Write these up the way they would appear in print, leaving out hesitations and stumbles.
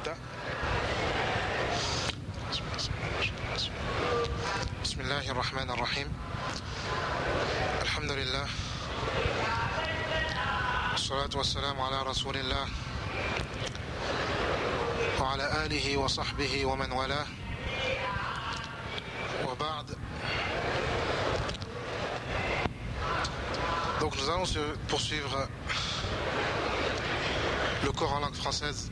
نبدأ. بسم الله الرحمن الرحيم. الحمد لله والصلاة والسلام على رسول الله وعلى آله وصحبه ومن والاه وبعد. Donc nous allons poursuivre le cours en langue française,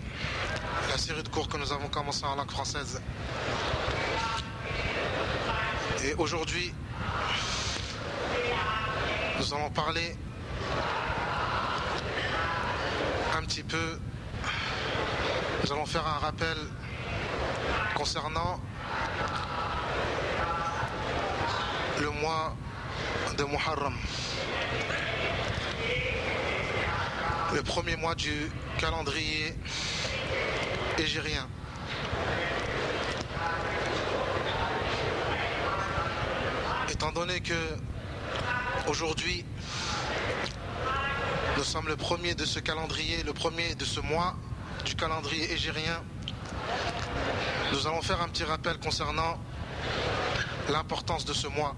la série de cours que nous avons commencé en langue française. Et aujourd'hui, nous allons parler un petit peu, nous allons faire un rappel concernant le mois de Muharram, le premier mois du calendrier hégirien. Étant donné que aujourd'hui nous sommes le premier de ce calendrier, le premier de ce mois du calendrier hégirien, nous allons faire un petit rappel concernant l'importance de ce mois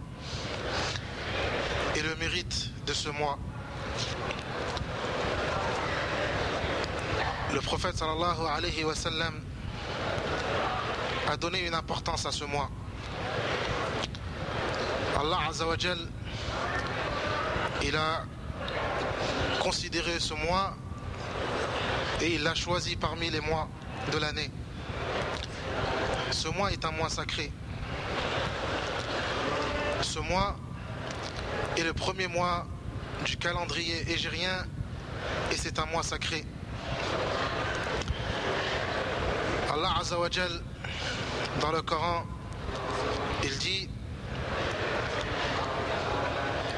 et le mérite de ce mois. Le prophète sallallahu alayhi wa sallam a donné une importance à ce mois. Allah Azza wa Jal, il a considéré ce mois et il l'a choisi parmi les mois de l'année. Ce mois est un mois sacré. Ce mois est le premier mois du calendrier hégirien et c'est un mois sacré. Allah Azza wa Jal, dans le Coran, il dit: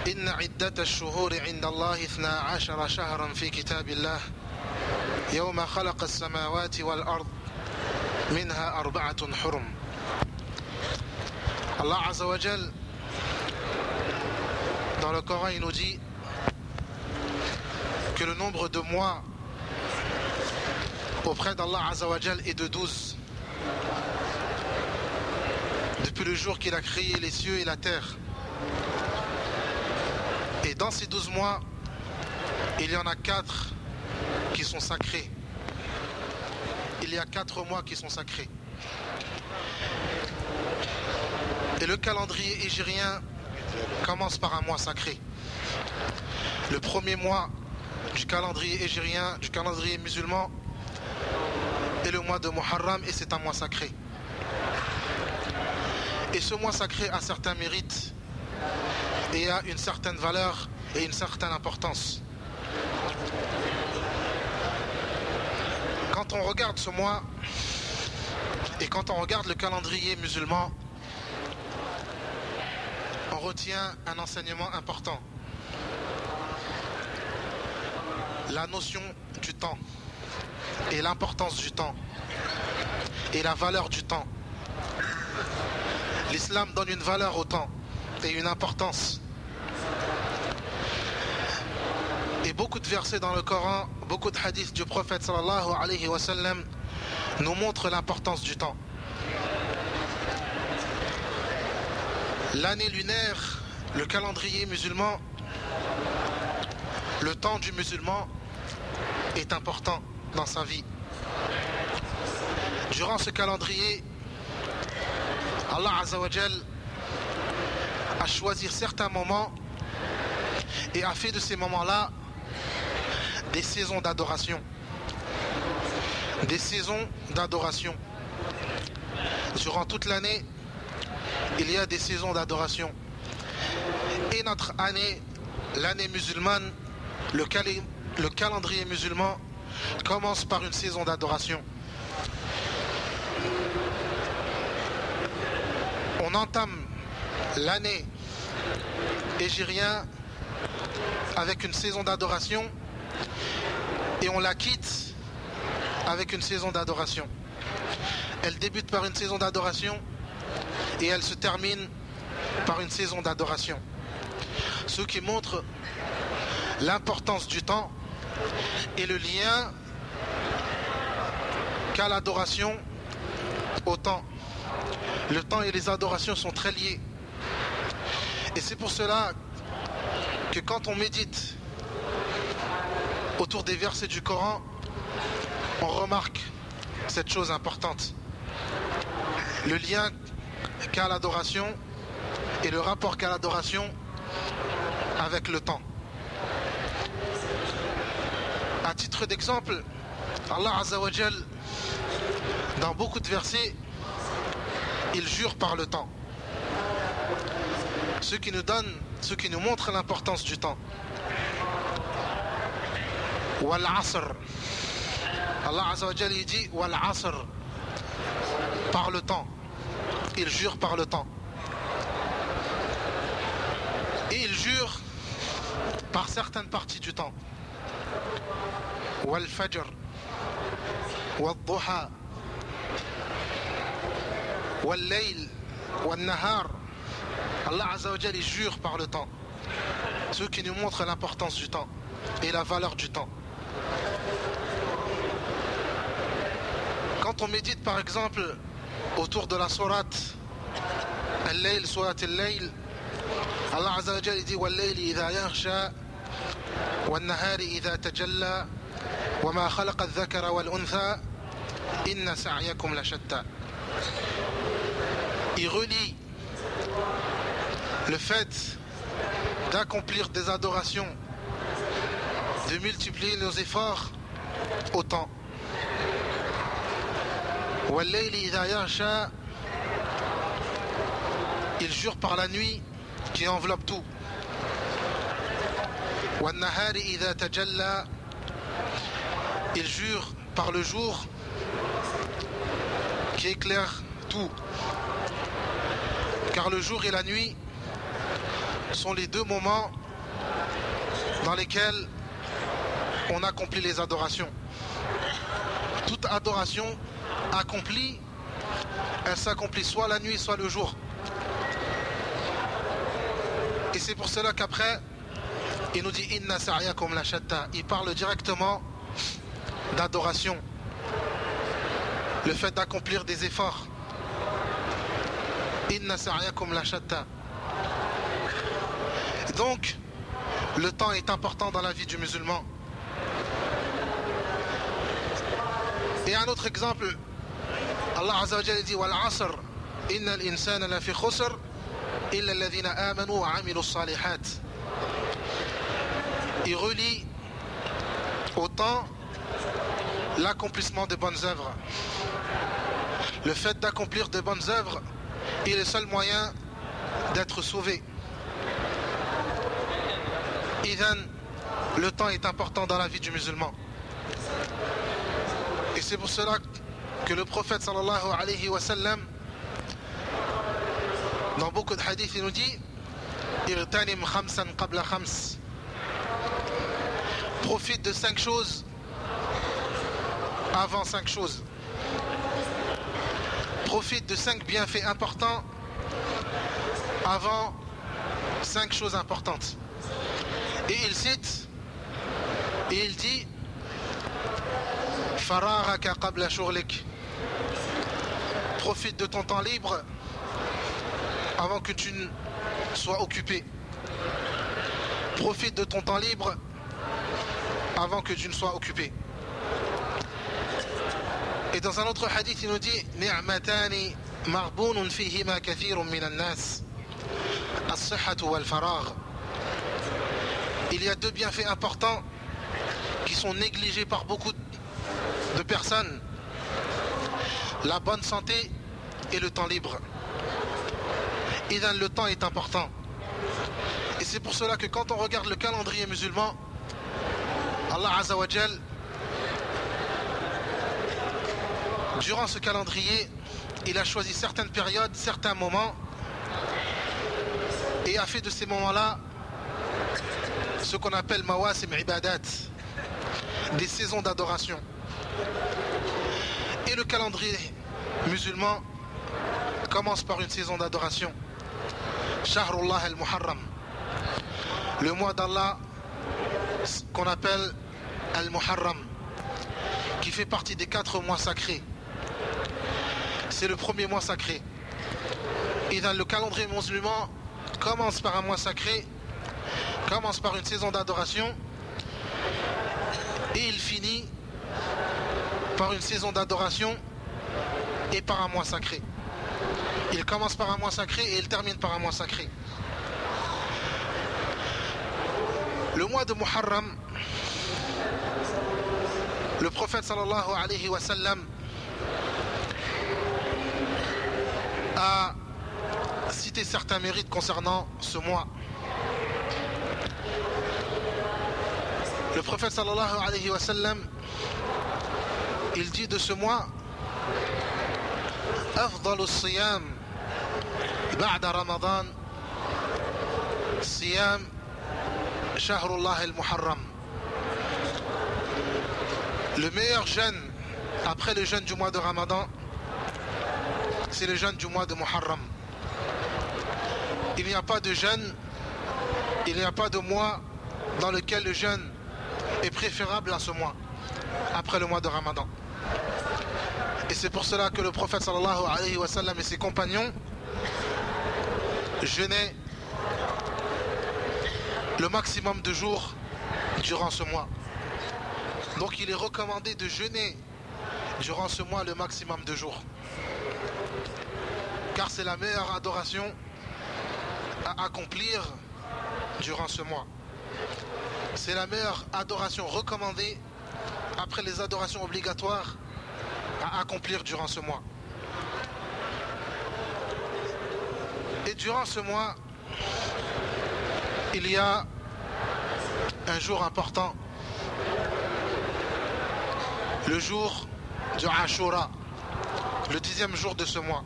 Inna iddata ash-shuhuri 'inda Allah 12 shahran fi kitabillah yawma khalaqa as-samawati wal ard minha arba'atun hurum. Allah Azza wa Jal, dans le Coran, il nous dit que le nombre de mois auprès d'Allah Azza wa Jal est de 12. Depuis le jour qu'il a créé les cieux et la terre. Et dans ces 12 mois, il y en a 4 qui sont sacrés. Il y a 4 mois qui sont sacrés. Et le calendrier hégirien commence par un mois sacré. Le premier mois du calendrier hégirien, du calendrier musulman, est le mois de Muharram et c'est un mois sacré. Et ce mois sacré a certains mérites et a une certaine valeur et une certaine importance. Quand on regarde ce mois et quand on regarde le calendrier musulman, on retient un enseignement important. La notion du temps et l'importance du temps et la valeur du temps. L'islam donne une valeur au temps et une importance. Et beaucoup de versets dans le Coran, beaucoup de hadiths du prophète sallallahu alayhi wa sallam nous montrent l'importance du temps. L'année lunaire, le calendrier musulman, le temps du musulman est important dans sa vie. Durant ce calendrier, Allah Azza wa Jal a choisi certains moments et a fait de ces moments-là des saisons d'adoration. Des saisons d'adoration. Durant toute l'année, il y a des saisons d'adoration. Et notre année, l'année musulmane, le calendrier musulman commence par une saison d'adoration. On entame l'année hégirienne avec une saison d'adoration et on la quitte avec une saison d'adoration. Elle débute par une saison d'adoration et elle se termine par une saison d'adoration. Ce qui montre l'importance du temps et le lien qu'à l'adoration au temps. Le temps et les adorations sont très liés. Et c'est pour cela que quand on médite autour des versets du Coran, on remarque cette chose importante. Le lien qu'a l'adoration et le rapport qu'a l'adoration avec le temps. À titre d'exemple, Allah Azza wa Jal, dans beaucoup de versets, il jure par le temps. Ce qui nous montre l'importance du temps. Wal asr. Allah Azza wa Jal, il dit Wal asr, par le temps. Il jure par le temps. Et il jure par certaines parties du temps. Wal fajr, wal duha, wal layl, wal nahar. Allah Azza wa Jal, il jure par le temps. Ce qui nous montre l'importance du temps et la valeur du temps. Quand on médite par exemple autour de la sourate Al-Layl, sourate Al-Layl, Allah Azza wa Jal dit Wal-Layli idha yaghsha Wal-Nahari idha tajalla Wama khalaqa al-dhakara wal-untha Inna sa'yakum la shatta. Il relie le fait d'accomplir des adorations, de multiplier nos efforts au temps. Wal-Layli idha yaghsha, il jure par la nuit qui enveloppe tout. Wal-Nahari idha tajalla, il jure par le jour qui éclaire tout. Car le jour et la nuit sont les deux moments dans lesquels on accomplit les adorations. Toute adoration accomplie, elle s'accomplit soit la nuit, soit le jour. Et c'est pour cela qu'après, il nous dit Inna sa'yakum la shatta. Il parle directement d'adoration. Le fait d'accomplir des efforts. Inna sa'yakum la shatta. Donc, le temps est important dans la vie du musulman. Et un autre exemple, Allah Azza wa Jalla dit Wal asr, inna al-insana la fi khusr, illa alladhina amanu wa amilu as-salihat. Il relie au temps l'accomplissement de bonnes œuvres. Le fait d'accomplir de bonnes œuvres est le seul moyen d'être sauvé. Idhan, le temps est important dans la vie du musulman. Et c'est pour cela que le prophète sallallahu alayhi wa sallam, dans beaucoup de hadiths, il nous dit Irtanim khamsan qabla khams. Profite de 5 choses avant 5 choses. Profite de 5 bienfaits importants avant 5 choses importantes. Et il cite, et il dit Fararaka qabla shughlik. Profite de ton temps libre avant que tu ne sois occupé. Profite de ton temps libre avant que tu ne sois occupé. Et dans un autre hadith, il nous dit Ni'matani marbunun fihima kathirun minan nas, as-sihhatu wal faragh. Il y a 2 bienfaits importants qui sont négligés par beaucoup de personnes: la bonne santé et le temps libre. Et le temps est important. Et c'est pour cela que quand on regarde le calendrier musulman, Allah Azza wa Jal, durant ce calendrier, il a choisi certaines périodes, certains moments, et a fait de ces moments-là ce qu'on appelle mawasim ibadat, des saisons d'adoration. Et le calendrier musulman commence par une saison d'adoration. Shahrullah al-Muharram, le mois d'Allah qu'on appelle al-Muharram, qui fait partie des 4 mois sacrés. C'est le premier mois sacré. Et dans le calendrier musulman commence par un mois sacré, commence par une saison d'adoration, et il finit par une saison d'adoration et par un mois sacré. Il commence par un mois sacré et il termine par un mois sacré. Le mois de Muharram, le prophète sallallahu alayhi wa sallam a cité certains mérites concernant ce mois. Le prophète sallallahu alayhi wa sallam, il dit de ce mois: أفضل الصيام بعد رمضان صيام شهر الله المحرم. Le meilleur jeûne après le jeûne du mois de Ramadan, c'est le jeûne du mois de Muharram. Il n'y a pas de jeûne, il n'y a pas de mois dans lequel le jeûne est préférable à ce mois, après le mois de Ramadan. Et c'est pour cela que le prophète sallallahu alayhi wa sallam et ses compagnons jeûnaient le maximum de jours durant ce mois. Donc il est recommandé de jeûner durant ce mois le maximum de jours, car c'est la meilleure adoration à accomplir durant ce mois. C'est la meilleure adoration recommandée après les adorations obligatoires à accomplir durant ce mois. Et durant ce mois, il y a un jour important, le jour du Ashura, le 10e jour de ce mois.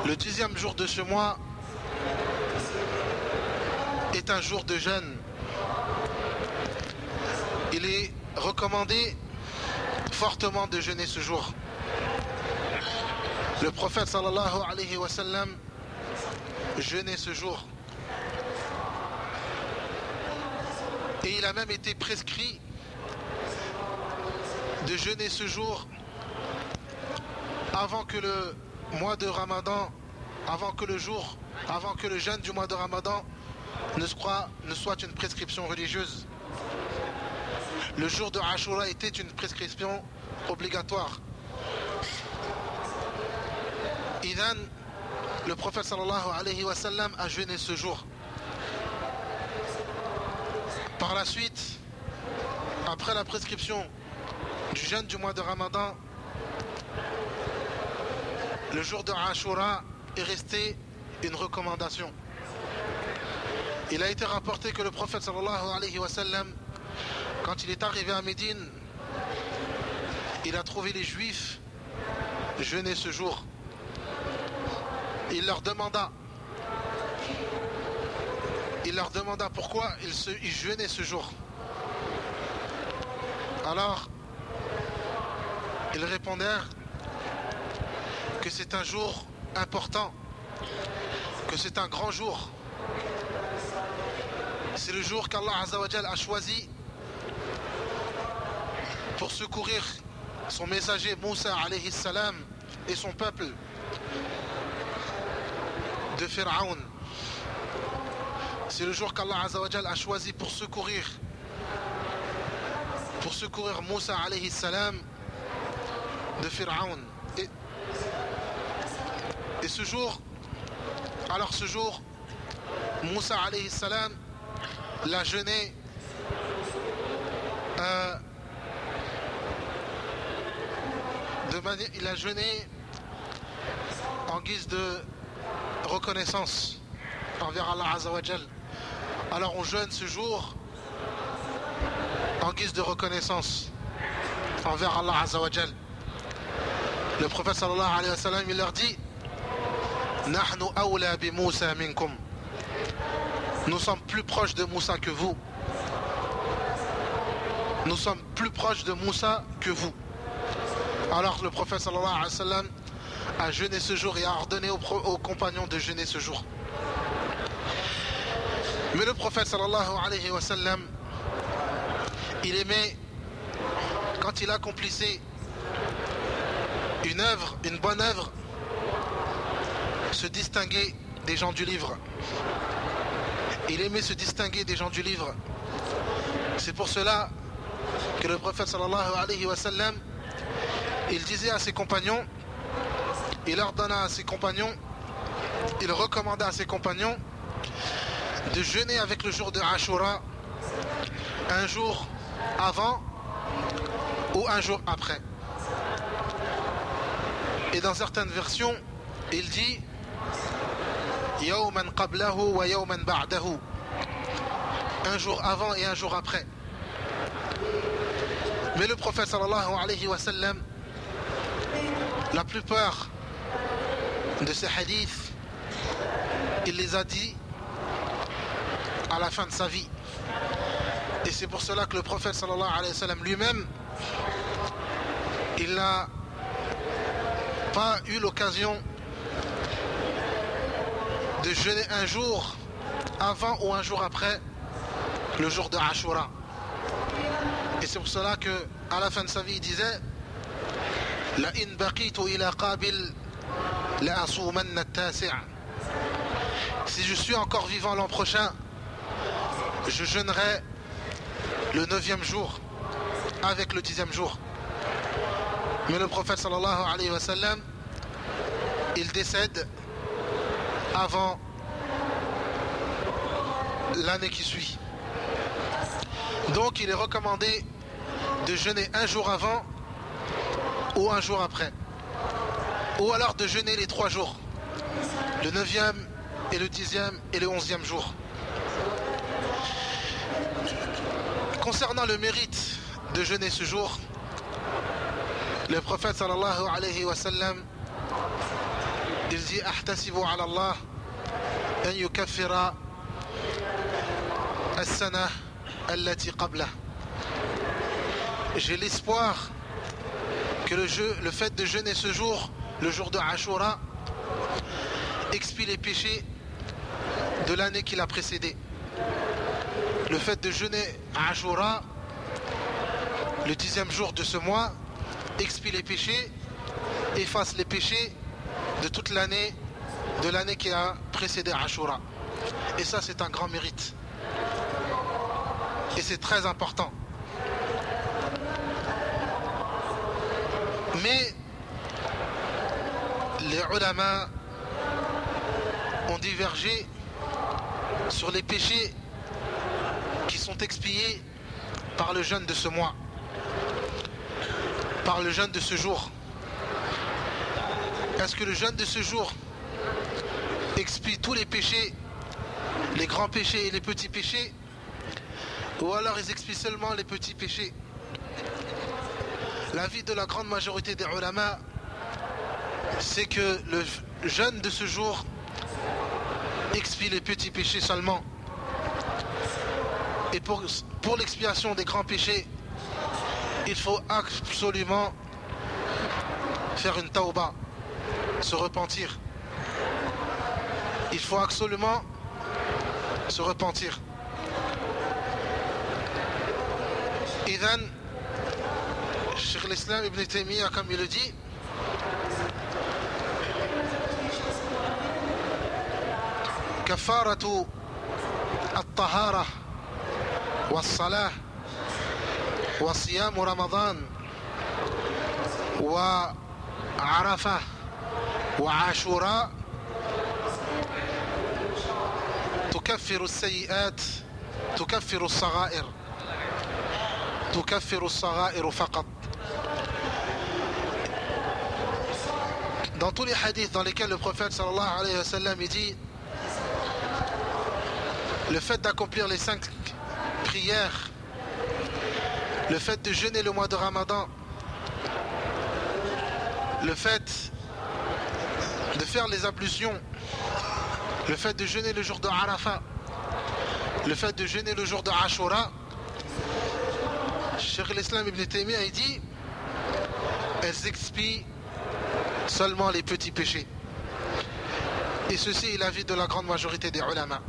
Le 10e jour de ce mois est un jour de jeûne. Il est recommandé fortement de jeûner ce jour. Le prophète sallallahu alayhi wa sallam jeûnait ce jour. Et il a même été prescrit de jeûner ce jour avant que le mois de Ramadan, avant que le jeûne du mois de Ramadan ne soit une prescription religieuse. Le jour de Ashura était une prescription obligatoire. Idan, le prophète sallallahu alayhi wa sallam a jeûné ce jour. Par la suite, après la prescription du jeûne du mois de Ramadan, le jour de Ashura est resté une recommandation. Il a été rapporté que le prophète sallallahu alayhi wa sallam, quand il est arrivé à Médine, il a trouvé les Juifs jeûner ce jour. Il leur demanda pourquoi ils jeûnaient ce jour. Alors, ils répondèrent que c'est un jour important, que c'est un grand jour. C'est le jour qu'Allah Azza wa Jal a choisi pour secourir son messager Moussa alayhi salam et son peuple de Pharaon. C'est le jour qu'Allah Azza wa Jal a choisi pour secourir Moussa alayhi salam de Pharaon. Et ce jour, Moussa alayhi salam l'a jeûné il a jeûné en guise de reconnaissance envers Allah Azza wa Jal. Alors on jeûne ce jour en guise de reconnaissance envers Allah Azza wa Jal. Le prophète sallallahu alayhi wa sallam, il leur dit: Nahnu awla bi Moussa minkum. Nous sommes plus proches de Moussa que vous. Nous sommes plus proches de Moussa que vous. Alors le prophète sallallahu alayhi wa sallam a jeûné ce jour et a ordonné aux compagnons de jeûner ce jour. Mais le prophète sallallahu alayhi wa sallam, il aimait quand il accomplissait une œuvre, une bonne œuvre, se distinguer des gens du livre. Il aimait se distinguer des gens du livre. C'est pour cela que le prophète sallallahu alayhi wa sallam, il disait à ses compagnons, il ordonna à ses compagnons, il recommanda à ses compagnons de jeûner avec le jour de Ashura un jour avant ou un jour après. Et dans certaines versions, il dit Yawman qablahu wa yawman ba'dahu, un jour avant et un jour après. Mais le prophète sallallahu alayhi wa sallam, la plupart de ces hadiths, il les a dit à la fin de sa vie. Et c'est pour cela que le prophète sallallahu alayhi wa sallam lui-même, il n'a pas eu l'occasion de jeûner un jour avant ou un jour après le jour de Ashura. Et c'est pour cela que à la fin de sa vie il disait La in baqitu ila qabil la asumanna at-tasi'. Si je suis encore vivant l'an prochain, je jeûnerai le 9e jour avec le 10e jour. Mais le prophète sallallahu alayhi wa sallam, il décède avant l'année qui suit. Donc il est recommandé de jeûner un jour avant ou un jour après. Ou alors de jeûner les 3 jours, le 9e et le 10e et le 11e jour. Concernant le mérite de jeûner ce jour, le prophète sallallahu alayhi wa sallam, il dit ahtasibu ala Allah an yukaffira as-sana allati qablah. J'ai l'espoir que le fait de jeûner ce jour, le jour de Ashura, expie les péchés de l'année qui l'a précédé. Le fait de jeûner à Ashura, le 10e jour de ce mois, expie les péchés, efface les péchés de toute l'année, de l'année qui a précédé Ashura. Et ça, c'est un grand mérite. Et c'est très important. Mais les ulama ont divergé sur les péchés qui sont expiés par le jeûne de ce mois, par le jeûne de ce jour. Est-ce que le jeûne de ce jour expie tous les péchés, les grands péchés et les petits péchés, ou alors ils expient seulement les petits péchés? L'avis de la grande majorité des ulama, c'est que le jeûne de ce jour expie les petits péchés seulement. Et pour l'expiation des grands péchés, il faut absolument faire une tauba, se repentir. Il faut absolument se repentir. Idhan, Cheikh l'Islam Ibn Taymiyyah, comme il le dit, كفارة الطهارة والصلاة وصيام رمضان وعرفة وعاشوراء تكفر السيئات، تكفر الصغائر، تكفر الصغائر فقط. Dans tous les hadiths dans lesquels le prophète sallallahu alayhi wa sallam il dit le fait d'accomplir les 5 prières, le fait de jeûner le mois de Ramadan, le fait de faire les ablutions, le fait de jeûner le jour de Arafat, le fait de jeûner le jour de Ashura, Cheikh l'Islam Ibn Taymiyyah il dit elles expient seulement les petits péchés. Et ceci est l'avis de la grande majorité des ulama.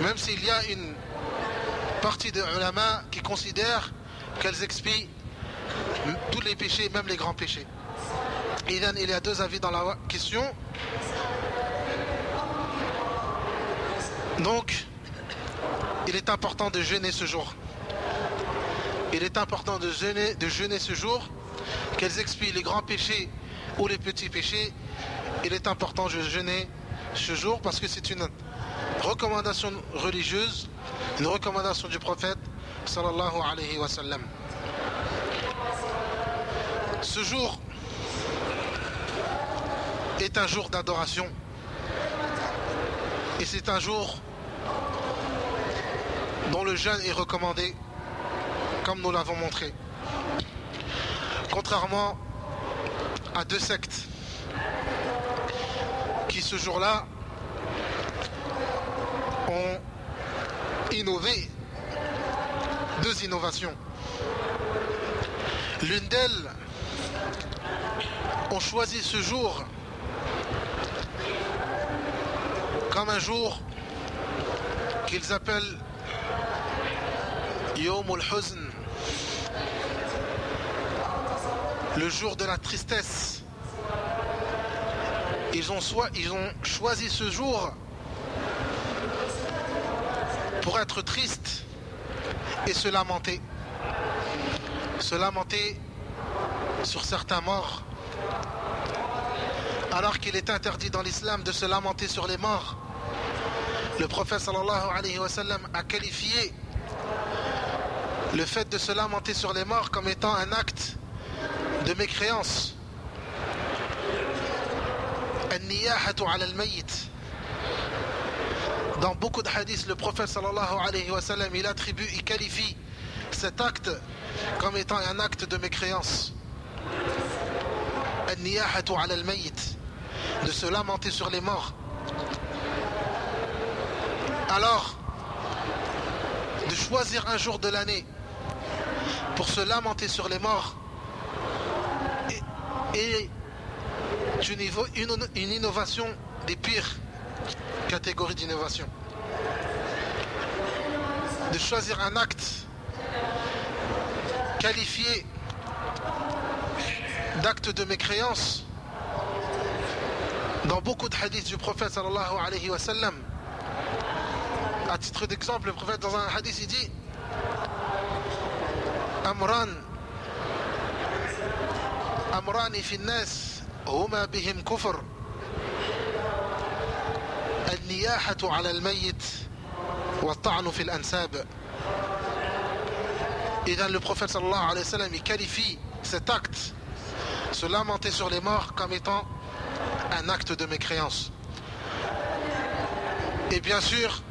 Même s'il y a une partie des ulama qui considèrent qu'elles expient tous les péchés, même les grands péchés. Il y a deux avis dans la question. Donc, il est important de jeûner ce jour. Il est important de jeûner ce jour, qu'elles expient les grands péchés ou les petits péchés. Il est important de jeûner ce jour parce que c'est une recommandation religieuse, une recommandation du prophète sallallahu alayhi wa sallam. Ce jour est un jour d'adoration et c'est un jour dont le jeûne est recommandé, comme nous l'avons montré. Contrairement à deux sectes qui ce jour-là ont innové, deux innovations. L'une d'elles ont choisi ce jour comme un jour qu'ils appellent Yawm al-Huzn, le jour de la tristesse. Ils ont choisi ce jour pour être tristes et se lamenter. Se lamenter sur certains morts. Alors qu'il est interdit dans l'islam de se lamenter sur les morts. Le prophète sallallahu alayhi wa sallam a qualifié le fait de se lamenter sur les morts comme étant un acte de mécréance. Dans beaucoup de hadiths, le prophète sallallahu alayhi wa sallam, il qualifie cet acte comme étant un acte de mécréance. De se lamenter sur les morts. Alors, de choisir un jour de l'année pour se lamenter sur les morts est une innovation des pires catégories d'innovation. De choisir un acte qualifié d'acte de mécréance. Dans beaucoup de hadiths du prophète sallallahu alayhi wa sallam, à titre d'exemple, le prophète dans un hadith il dit Amrani fi an-nas huma bihim kufr al-niyahatu ala al-mayyit wa at-ta'nu fi al-ansab. Et dans le prophète sallallahu alayhi wa sallam, il qualifie cet acte, se lamenter sur les morts, comme étant un acte de mécréance. Et bien sûr,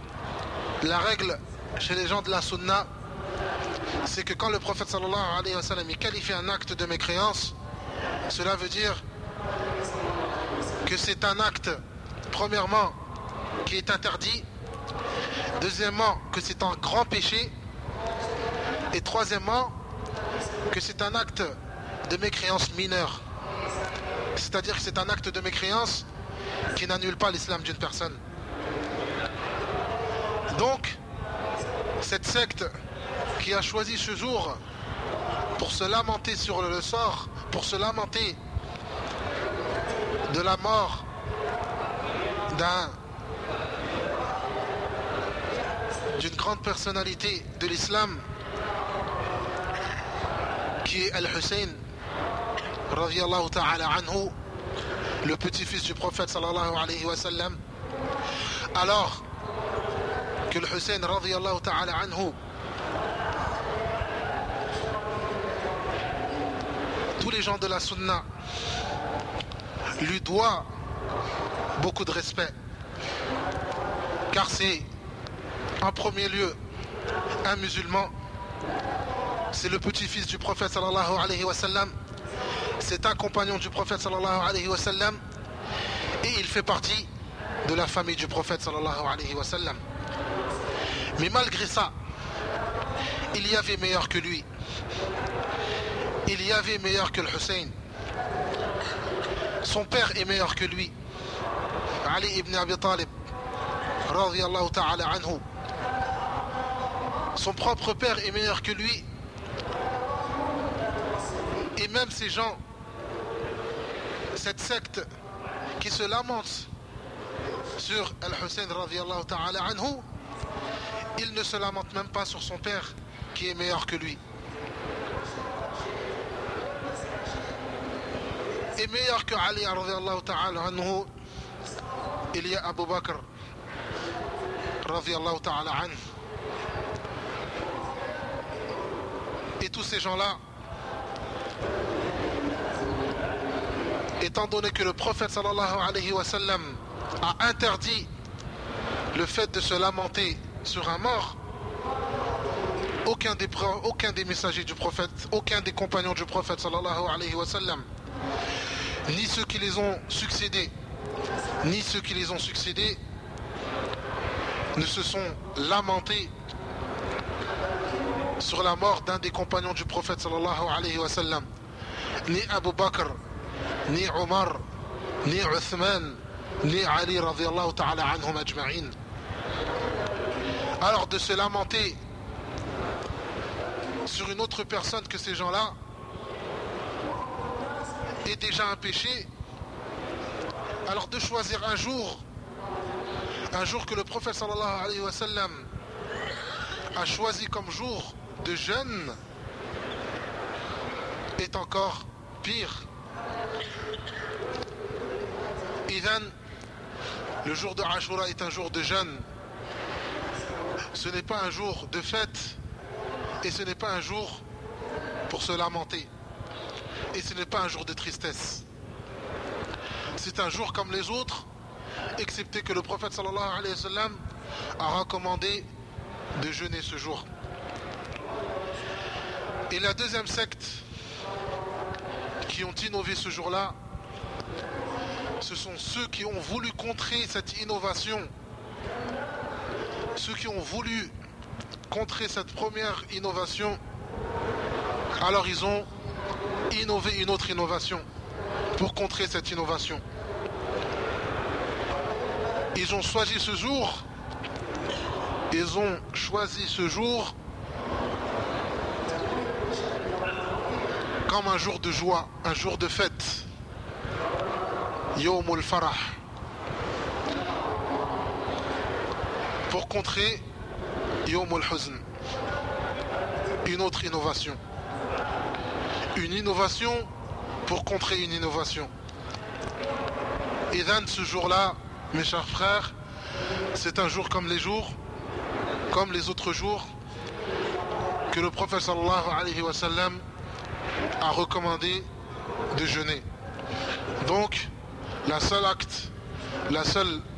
la règle chez les gens de la sunna, c'est que quand le prophète sallallahu alayhi wa sallam il qualifie un acte de mécréance, cela veut dire que c'est un acte, premièrement, qui est interdit, deuxièmement, que c'est un grand péché, et troisièmement, que c'est un acte de mécréance mineure. C'est-à-dire que c'est un acte de mécréance qui n'annule pas l'islam d'une personne. Donc, cette secte qui a choisi ce jour pour se lamenter sur le sort, pour se lamenter de la mort d'une grande personnalité de l'islam, qui est Al-Hussein radiyallahu ta'ala anhu, le petit-fils du prophète sallallahu alayhi wa sallam, alors que le Hussein radiyallahu ta'ala anhu, tous les gens de la sunna lui doivent beaucoup de respect, car c'est en premier lieu un musulman, c'est le petit-fils du prophète sallallahu alayhi wa sallam, c'est un compagnon du prophète sallallahu alayhi wa sallam, et il fait partie de la famille du prophète sallallahu alayhi wa sallam. Mais malgré ça, il y avait meilleur que lui. Il y avait meilleur que le Hussein. Son père est meilleur que lui. Ali ibn Abi Talib radiyallahu ta'ala anhu. Son propre père est meilleur que lui. Et même ces gens, cette secte qui se lamente sur Al-Hussein radiyallahu ta'ala anhu, il ne se lamente même pas sur son père qui est meilleur que lui. Et meilleur que Ali radiyallahu ta'ala anhu, il y a Abu Bakr radiyallahu ta'ala anhu. Et tous ces gens-là, étant donné que le prophète sallallahu alayhi wa sallam a interdit le fait de se lamenter sur un mort, aucun des messagers du prophète, aucun des compagnons du prophète sallallahu alayhi wa sallam, ni ceux qui les ont succédés, ne se sont lamentés sur la mort d'un des compagnons du prophète sallallahu alayhi wa sallam. Ni Abu Bakr, ni Omar, ni Uthman, ni Ali radiyallahu ta'ala anhum ajma'in. Alors de se lamenter sur une autre personne que ces gens-là est déjà un péché. Alors de choisir un jour que le prophète sallallahu alayhi wa sallam a choisi comme jour de jeûne est encore pire. Idhan, le jour de Ashura est un jour de jeûne. Ce n'est pas un jour de fête et ce n'est pas un jour pour se lamenter. Et ce n'est pas un jour de tristesse. C'est un jour comme les autres, excepté que le prophète sallallahu alayhi wa sallam a recommandé de jeûner ce jour. Et la deuxième secte qui ont innové ce jour-là, ce sont ceux qui ont voulu contrer cette innovation, ceux qui ont voulu contrer cette première innovation. Alors ils ont innové une autre innovation pour contrer cette innovation. Ils ont choisi ce jour comme un jour de joie, un jour de fête. Yawmul Farah. Pour contrer Yawmul Huzn. Une autre innovation. Une innovation pour contrer une innovation. Et dans ce jour-là, mes chers frères, c'est un jour comme les autres jours que le prophète sallallahu alayhi wa sallam a recommandé de jeûner. Donc, la seule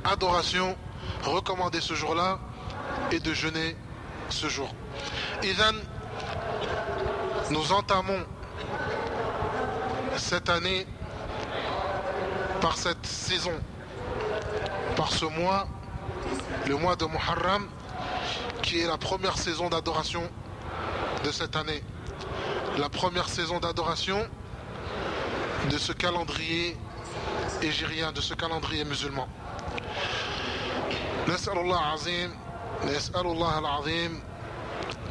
adoration recommandée ce jour-là est de jeûner ce jour. Et then, nous entamons cette année par cette saison, par ce mois, le mois de Muharram, qui est la première saison d'adoration de cette année. La première saison d'adoration de ce calendrier hégirien, de ce calendrier musulman. نسأل الله العظيم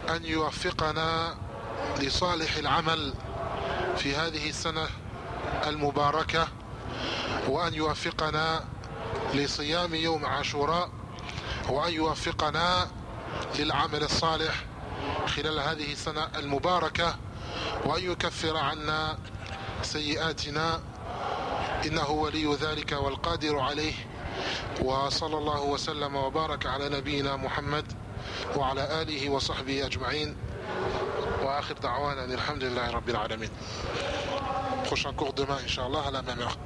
أن يوفقنا لصالح العمل في هذه السنة المباركة وأن يوفقنا لصيام يوم عاشوراء وأن يوفقنا للعمل الصالح خلال هذه السنة المباركة وأن يكفر عنا سيئاتنا إنه ولي ذلك والقادر عليه وصلى الله وسلم وبارك على نبينا محمد وعلى آله وصحبه أجمعين وآخر دعوانا الحمد لله رب العالمين. Prochain cours demain, Inch'Allah, à la même heure.